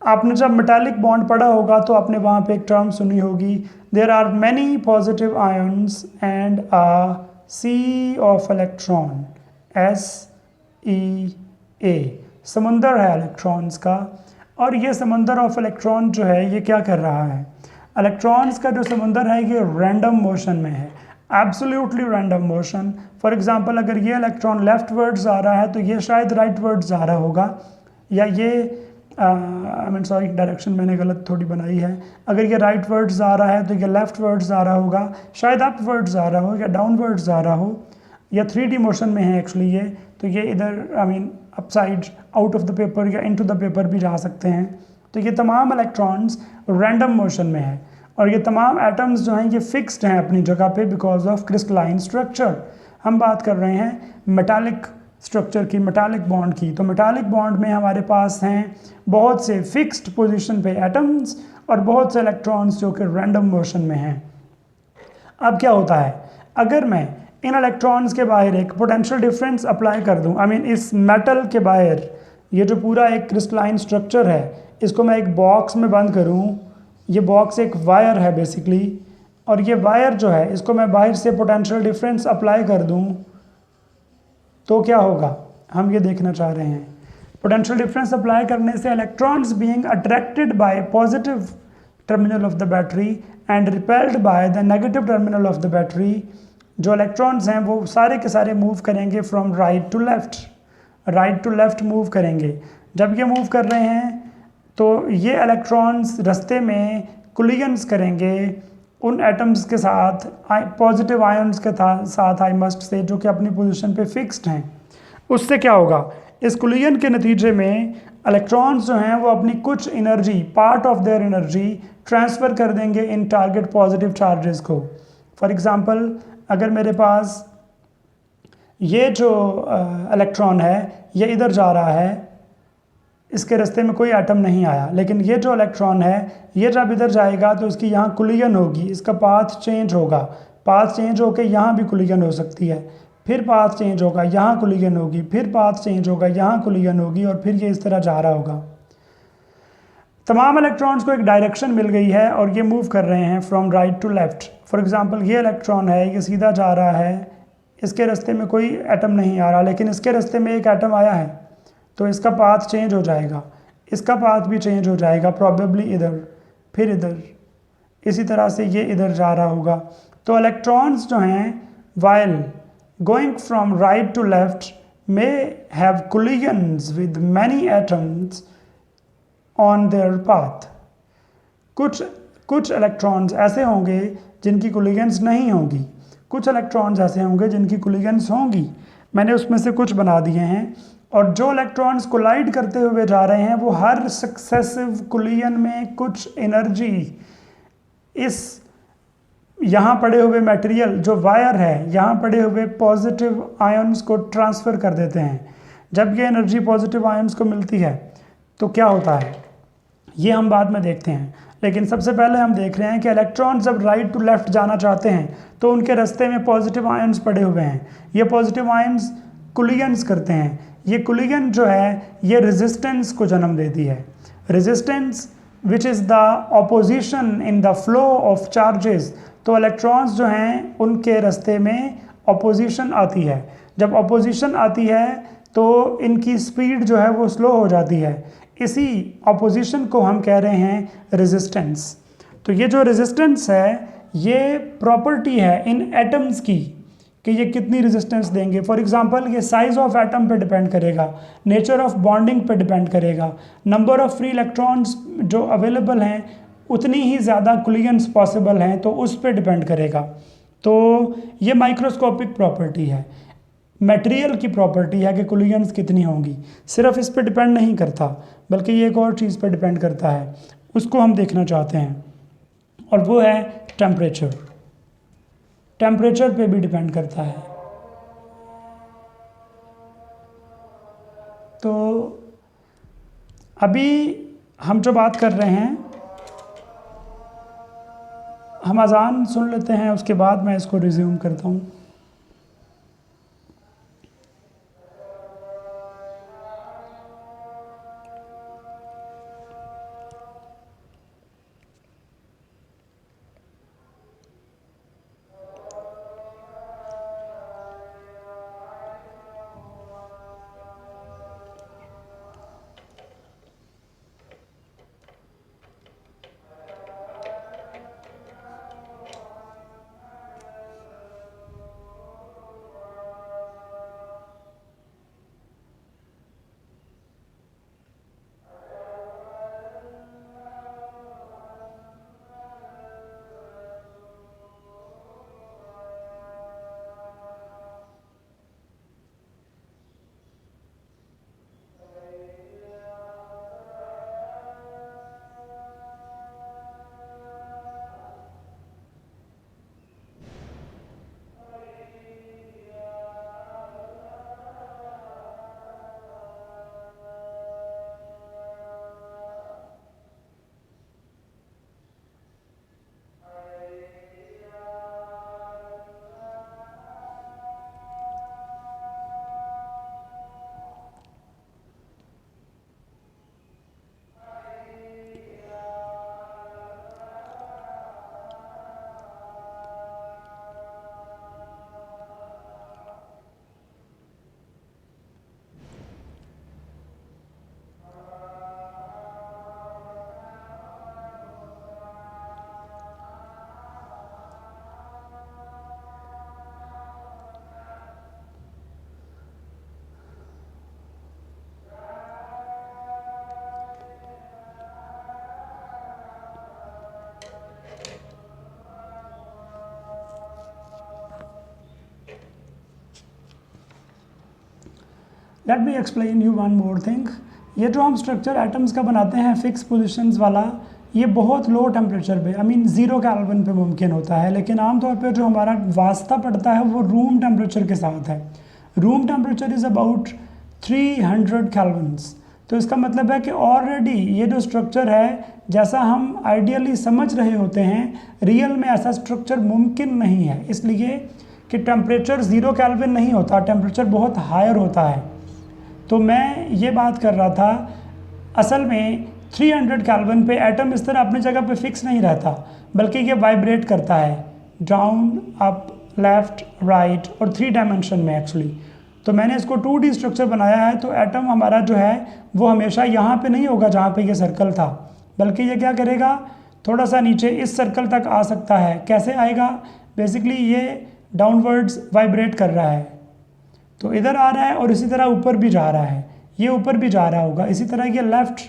आपने जब मेटालिक बॉन्ड पढ़ा होगा तो आपने वहाँ पे एक टर्म सुनी होगी, there are many positive ions and a sea of electron, SEA, समंदर है इलेक्ट्रॉन्स का। और ये समंदर ऑफ इलेक्ट्रॉन जो है ये क्या कर रहा है, इलेक्ट्रॉन्स का जो समंदर है ये रैंडम मोशन में है, absolutely random motion. For example अगर ये इलेक्ट्रॉन लेफ्ट वर्ड्स आ रहा है तो ये शायद राइट वर्ड्स आ रहा होगा, या ये आई मीन सॉरी डायरेक्शन मैंने गलत थोड़ी बनाई है, अगर ये राइट वर्ड्स आ रहा है तो ये लेफ्ट वर्ड्स आ रहा होगा, शायद अप वर्ड्स आ रहा हो या डाउन वर्ड्स आ रहा हो, या 3D मोशन में है एक्चुअली ये, तो ये इधर I mean upside out of the paper या इनटू द पेपर भी जा सकते हैं। तो ये तमाम इलेक्ट्रॉन्स रैंडम मोशन में है और ये तमाम एटम्स जो हैं ये फिक्स्ड हैं अपनी जगह पे बिकॉज ऑफ क्रिस्टलाइन स्ट्रक्चर। हम बात कर रहे हैं मेटालिक स्ट्रक्चर की, मेटालिक बॉन्ड की। तो मेटालिक बॉन्ड में हमारे पास हैं बहुत से फिक्स्ड पोजीशन पे एटम्स और बहुत से इलेक्ट्रॉन्स जो कि रैंडम मोशन में हैं। अब क्या होता है, अगर मैं इन इलेक्ट्रॉन्स के बाहर एक पोटेंशियल डिफरेंस अप्लाई कर दूं, आई मीन इस मेटल के बाहर ये जो पूरा एक क्रिस्टलाइन स्ट्रक्चर है इसको मैं एक बॉक्स में बंद करूं, ये बॉक्स एक वायर है बेसिकली, और ये वायर जो है इसको मैं बाहर से पोटेंशियल डिफरेंस अप्लाई कर दूं तो क्या होगा, हम ये देखना चाह रहे हैं। पोटेंशियल डिफरेंस अप्लाई करने से electrons being attracted by positive terminal of the battery and repelled by the negative terminal of the battery, जो इलेक्ट्रॉन्स हैं वो सारे के सारे मूव करेंगे from right to left, right to left move करेंगे। जब ये मूव कर रहे हैं तो ये इलेक्ट्रॉन्स रास्ते में कोलिजन्स करेंगे उन एटम्स के साथ, पॉजिटिव आयंस के साथ आई मस्ट से, जो कि अपनी पोजीशन पे फिक्स्ड हैं। उससे क्या होगा, इस कोलिजन के नतीजे में इलेक्ट्रॉन्स जो हैं वो अपनी कुछ energy, part of their energy transfer कर देंगे इन टारगेट पॉजिटिव चार्जेस को। फॉर एग्जांपल अगर मेरे पास ये जो इलेक्ट्रॉन है ये इधर जा रहा है, इसके रास्ते में कोई एटम नहीं आया, लेकिन ये जो इलेक्ट्रॉन है ये जब इधर जाएगा तो इसकी यहाँ कोलिजन होगी, इसका पाथ चेंज होगा, पाथ चेंज होकर यहाँ भी कोलिजन हो सकती है, फिर पाथ चेंज होगा, यहाँ कोलिजन होगी, फिर पाथ चेंज होगा, यहाँ कोलिजन होगी, और फिर ये इस तरह जा रहा होगा। तमाम इलेक्ट्रॉन्स को एक डायरेक्शन मिल गई है और ये मूव कर रहे हैं from right to left. For example ये इलेक्ट्रॉन है, ये सीधा जा रहा है, इसके रास्ते में कोई एटम नहीं आ रहा, लेकिन इसके रास्ते में एक एटम आया है तो इसका पाथ चेंज हो जाएगा, इसका पाथ भी चेंज हो जाएगा, प्रॉबेबली इधर, फिर इधर, इसी तरह से ये इधर जा रहा होगा। तो इलेक्ट्रॉन्स जो हैं while going from right to left may have collisions with many atoms on their path. कुछ इलेक्ट्रॉन्स ऐसे होंगे जिनकी कोलिजन्स नहीं होंगी, कुछ इलेक्ट्रॉन्स ऐसे होंगे जिनकी कोलिजन्स होंगी। मैंने उसमें से कुछ बना दिए हैं, और जो इलेक्ट्रॉन्स कोलाइड करते हुए जा रहे हैं वो हर सक्सेसिव कोलिजन में कुछ एनर्जी इस यहाँ पड़े हुए मटेरियल जो वायर है, यहाँ पड़े हुए पॉजिटिव आयंस को ट्रांसफ़र कर देते हैं। जब ये एनर्जी पॉजिटिव आयंस को मिलती है तो क्या होता है, ये हम बाद में देखते हैं, लेकिन सबसे पहले हम देख रहे हैं कि इलेक्ट्रॉन जब राइट टू लेफ्ट जाना चाहते हैं तो उनके रास्ते में पॉजिटिव आयन्स पड़े हुए हैं। ये पॉजिटिव आयन्स कोलिजन्स करते हैं। ये कोलिजन जो है ये रेजिस्टेंस को जन्म देती है। Resistance which is the opposition in the flow of charges. तो इलेक्ट्रॉन्स जो हैं उनके रास्ते में ऑपोजिशन आती है। जब ऑपोजिशन आती है तो इनकी स्पीड जो है वो स्लो हो जाती है। इसी ऑपोजिशन को हम कह रहे हैं रेजिस्टेंस। तो ये जो रेजिस्टेंस है ये प्रॉपर्टी है इन एटम्स की कि ये कितनी रेजिस्टेंस देंगे। फॉर एग्जांपल ये साइज ऑफ एटम पे डिपेंड करेगा, नेचर ऑफ बॉन्डिंग पे डिपेंड करेगा, नंबर ऑफ फ्री इलेक्ट्रॉन्स जो अवेलेबल हैं उतनी ही ज़्यादा कोलिजन्स पॉसिबल हैं, तो उस पर डिपेंड करेगा। तो ये माइक्रोस्कोपिक प्रॉपर्टी है, मटेरियल की प्रॉपर्टी है कि कोलिजन्स कितनी होंगी। सिर्फ इस पर डिपेंड नहीं करता बल्कि ये एक और चीज़ पर डिपेंड करता है, उसको हम देखना चाहते हैं, और वो है टेम्परेचर। टेम्परेचर पे भी डिपेंड करता है। तो अभी हम जो बात कर रहे हैं हम अज़ान सुन लेते हैं, उसके बाद मैं इसको रिज्यूम करता हूँ। Let me explain you one more thing. ये जो हम स्ट्रक्चर एटम्स का बनाते हैं फिक्स पोजिशंस वाला, ये बहुत लो टेम्परेचर पे, आई मीन 0 केल्विन पे मुमकिन होता है, लेकिन आमतौर पे जो हमारा वास्ता पड़ता है वो रूम टेम्परेचर के साथ है। Room temperature is about 300 Kelvin's. तो इसका मतलब है कि ऑलरेडी ये जो स्ट्रक्चर है जैसा हम आइडियली समझ रहे होते हैं, रियल में ऐसा स्ट्रक्चर मुमकिन नहीं है, इसलिए कि टेम्परेचर 0 केल्विन नहीं होता, टेम्परेचर बहुत हायर होता है। तो मैं ये बात कर रहा था, असल में 300 केल्विन पे एटम इस तरह अपनी जगह पे फिक्स नहीं रहता, बल्कि ये वाइब्रेट करता है डाउन, अप, लेफ़्ट, राइट और 3 डायमेंशन में एक्चुअली। तो मैंने इसको 2D स्ट्रक्चर बनाया है, तो एटम हमारा जो है वो हमेशा यहाँ पे नहीं होगा जहाँ पे ये सर्कल था, बल्कि ये क्या करेगा, थोड़ा सा नीचे इस सर्कल तक आ सकता है। कैसे आएगा? बेसिकली ये डाउनवर्ड्स वाइब्रेट कर रहा है, तो इधर आ रहा है और इसी तरह ऊपर भी जा रहा है, ये ऊपर भी जा रहा होगा, इसी तरह ये लेफ़्ट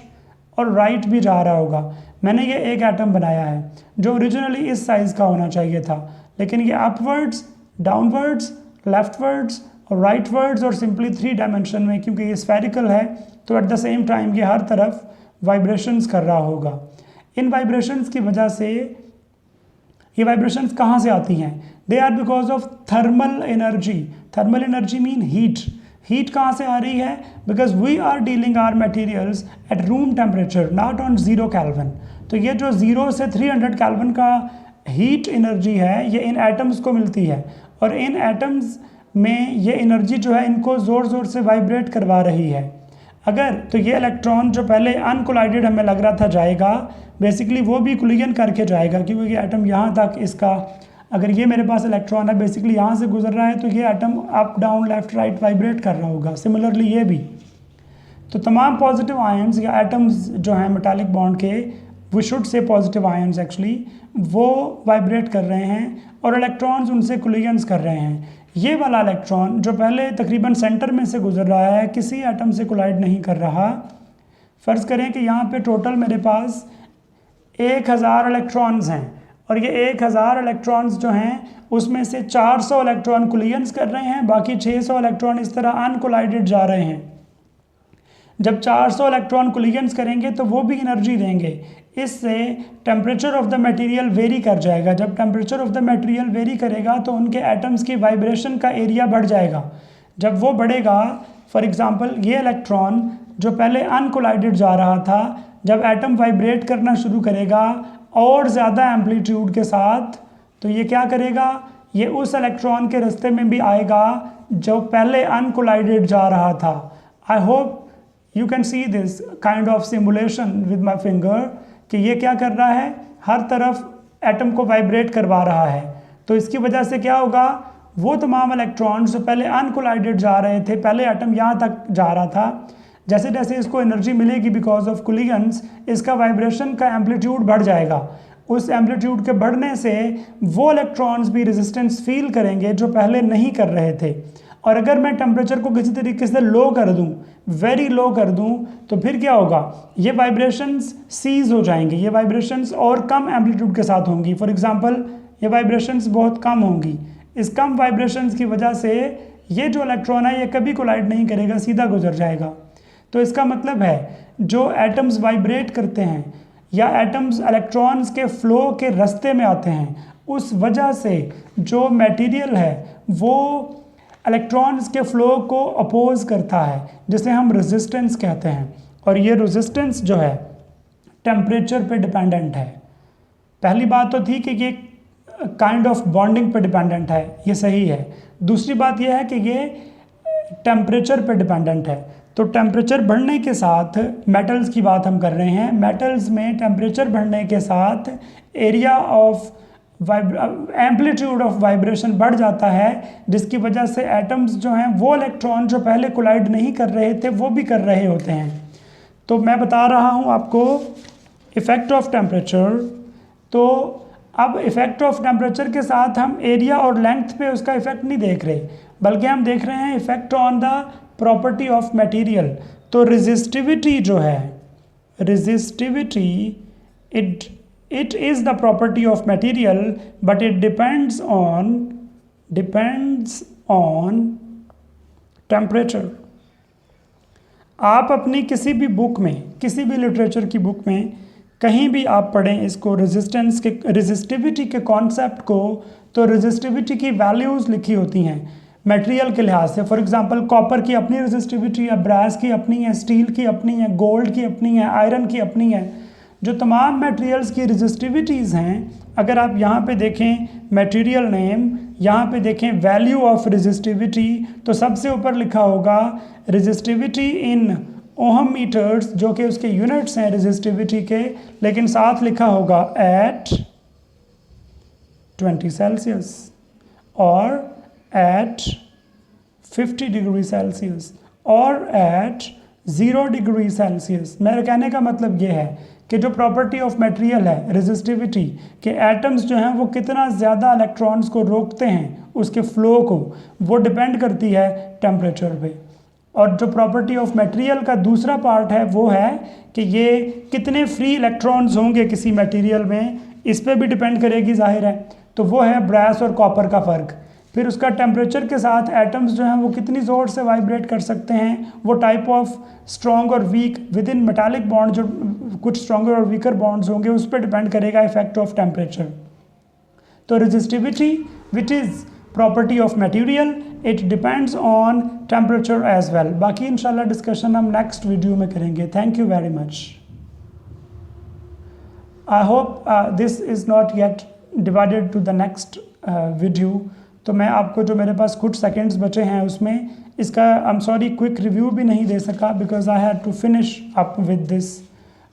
और राइट भी जा रहा होगा। मैंने ये एक एटम बनाया है जो ओरिजिनली इस साइज़ का होना चाहिए था, लेकिन ये अपवर्ड्स, डाउनवर्ड्स, लेफ्टवर्ड्स और राइटवर्ड्स और सिंपली 3 डायमेंशन में, क्योंकि ये स्फेरिकल है तो एट द सेम टाइम ये हर तरफ वाइब्रेशंस कर रहा होगा। इन वाइब्रेशंस की वजह से, ये वाइब्रेशंस कहाँ से आती हैं? They are because of thermal energy. Thermal energy mean heat. Heat कहाँ से आ रही है? Because we are dealing are materials at room temperature, not on 0 kelvin. तो ये जो 0 से 300 केल्विन का हीट एनर्जी है ये इन एटम्स को मिलती है, और इन एटम्स में ये एनर्जी जो है इनको ज़ोर ज़ोर से वाइब्रेट करवा रही है। अगर तो ये इलेक्ट्रॉन जो पहले अनकोलाइडेड हमें लग रहा था जाएगा, बेसिकली वो भी कोलिजन करके जाएगा, क्योंकि ये एटम यहाँ तक इसका, अगर ये मेरे पास इलेक्ट्रॉन है बेसिकली यहाँ से गुजर रहा है, तो ये atom up down left right vibrate कर रहा होगा। सिमिलरली ये भी, तो तमाम पॉजिटिव आयंस या एटम्स जो हैं मेटालिक बॉन्ड के, we should say positive ions actually, वो वाइब्रेट कर रहे हैं और इलेक्ट्रॉन्स उनसे कोलिजन्स कर रहे हैं। ये वाला इलेक्ट्रॉन जो पहले तकरीबन सेंटर में से गुजर रहा है, किसी एटम से कोलाइड नहीं कर रहा। फ़र्ज़ करें कि यहाँ पे टोटल मेरे पास 1000 इलेक्ट्रॉन्स हैं, और ये 1000 इलेक्ट्रॉन्स जो हैं उसमें से 400 इलेक्ट्रॉन कोलिजन्स कर रहे हैं, बाकी 600 इलेक्ट्रॉन इस तरह अनकोलाइडेड जा रहे हैं। जब 400 इलेक्ट्रॉन कोलिजन्स करेंगे तो वो भी एनर्जी देंगे, इससे temperature of the material very कर जाएगा। जब temperature of the material very करेगा तो उनके एटम्स की वाइब्रेशन का एरिया बढ़ जाएगा। जब वो बढ़ेगा, फॉर एग्जांपल ये इलेक्ट्रॉन जो पहले अनकोलाइडेड जा रहा था, जब एटम वाइब्रेट करना शुरू करेगा और ज़्यादा एम्पलीट्यूड के साथ, तो ये क्या करेगा, ये उस इलेक्ट्रॉन के रास्ते में भी आएगा जो पहले अनकोलाइडेड जा रहा था। आई hope you can see this kind of simulation with my finger, कि ये क्या कर रहा है, हर तरफ एटम को वाइब्रेट करवा रहा है। तो इसकी वजह से क्या होगा, वो तमाम इलेक्ट्रॉन्स जो पहले अनकोलाइडेड जा रहे थे, पहले एटम यहाँ तक जा रहा था, जैसे जैसे इसको एनर्जी मिलेगी बिकॉज ऑफ कोलिजन्स, इसका वाइब्रेशन का एम्पलीट्यूड बढ़ जाएगा। उस एम्पलीट्यूड के बढ़ने से वो इलेक्ट्रॉन्स भी रेजिस्टेंस फील करेंगे जो पहले नहीं कर रहे थे। और अगर मैं टेम्परेचर को किसी तरीके से लो कर दूं, वेरी लो कर दूं, तो फिर क्या होगा, ये वाइब्रेशंस सीज हो जाएंगे, ये वाइब्रेशंस और कम एम्पलीट्यूड के साथ होंगी। फॉर एग्जांपल ये वाइब्रेशंस बहुत कम होंगी। इस कम वाइब्रेशंस की वजह से ये जो इलेक्ट्रॉन है ये कभी कोलाइड नहीं करेगा, सीधा गुजर जाएगा। तो इसका मतलब है जो एटम्स वाइब्रेट करते हैं या एटम्स इलेक्ट्रॉन्स के फ्लो के रास्ते में आते हैं, उस वजह से जो मटेरियल है वो इलेक्ट्रॉन्स के फ्लो को अपोज करता है, जिसे हम रेजिस्टेंस कहते हैं। और ये रेजिस्टेंस जो है टेम्परेचर पे डिपेंडेंट है। पहली बात तो थी कि ये काइंड ऑफ बॉन्डिंग पे डिपेंडेंट है, ये सही है। दूसरी बात ये है कि ये टेम्परेचर पे डिपेंडेंट है। तो टेम्परेचर बढ़ने के साथ, मेटल्स की बात हम कर रहे हैं, मेटल्स में टेम्परेचर बढ़ने के साथ area of amplitude of vibration बढ़ जाता है, जिसकी वजह से एटम्स जो हैं वो इलेक्ट्रॉन जो पहले कोलाइड नहीं कर रहे थे वो भी कर रहे होते हैं। तो मैं बता रहा हूँ आपको इफ़ेक्ट ऑफ टेम्परेचर। तो अब इफ़ेक्ट ऑफ टेम्परेचर के साथ हम एरिया और लेंथ पे उसका इफ़ेक्ट नहीं देख रहे, बल्कि हम देख रहे हैं effect on the property of material. तो रेजिस्टिविटी जो है, resistivity it is the property of material, but it depends on temperature। आप अपनी किसी भी बुक में, किसी भी लिटरेचर की बुक में कहीं भी आप पढ़ें इसको, रेजिस्टेंस के, रेजिस्टिविटी के कॉन्सेप्ट को, तो रेजिस्टिविटी की वैल्यूज़ लिखी होती हैं मटेरियल के लिहाज से। फॉर एग्जांपल कॉपर की अपनी रेजिस्टिविटी है, ब्रास की अपनी है, स्टील की अपनी है, गोल्ड की अपनी है, आयरन की अपनी है। जो तमाम मटेरियल्स की रेजिस्टिविटीज़ हैं, अगर आप यहाँ पे देखें मटेरियल नेम, यहाँ पे देखें वैल्यू ऑफ रेजिस्टिविटी, तो सबसे ऊपर लिखा होगा रेजिस्टिविटी इन ओहम मीटर्स, जो कि उसके यूनिट्स हैं रेजिस्टिविटी के, लेकिन साथ लिखा होगा एट 20 सेल्सियस और एट 50 डिग्री सेल्सियस और एट 0 डिग्री सेल्सियस। मेरे कहने का मतलब ये है कि जो प्रॉपर्टी ऑफ मटेरियल है रेजिस्टिविटी, के एटम्स जो हैं वो कितना ज़्यादा इलेक्ट्रॉन्स को रोकते हैं उसके फ्लो को, वो डिपेंड करती है टेम्परेचर पे। और जो प्रॉपर्टी ऑफ मटेरियल का दूसरा पार्ट है वो है कि ये कितने फ्री इलेक्ट्रॉन्स होंगे किसी मटेरियल में, इस पर भी डिपेंड करेगी, जाहिर है। तो वो है ब्रास और कॉपर का फ़र्क। फिर उसका टेम्परेचर के साथ एटम्स जो हैं वो कितनी ज़ोर से वाइब्रेट कर सकते हैं, वो टाइप ऑफ स्ट्रॉन्ग और weak within metallic bond, जो कुछ स्ट्रॉन्गर और वीकर बॉन्ड्स होंगे, उस पर डिपेंड करेगा इफेक्ट ऑफ टेम्परेचर। तो resistivity which is property of material it depends on temperature as well. बाकी इंशाल्लाह डिस्कशन हम नेक्स्ट वीडियो में करेंगे। Thank you very much. I hope this is not yet divided to the next video. तो मैं आपको जो मेरे पास कुछ सेकेंड्स बचे हैं उसमें इसका I am sorry quick review भी नहीं दे सका because I had to finish up with this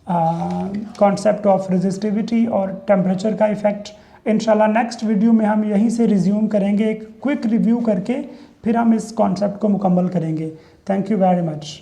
concept of resistivity और टेम्परेचर का इफ़ेक्ट। इंशाल्लाह नेक्स्ट वीडियो में हम यहीं से रिज्यूम करेंगे, एक क्विक रिव्यू करके फिर हम इस कॉन्सेप्ट को मुकम्मल करेंगे। Thank you very much.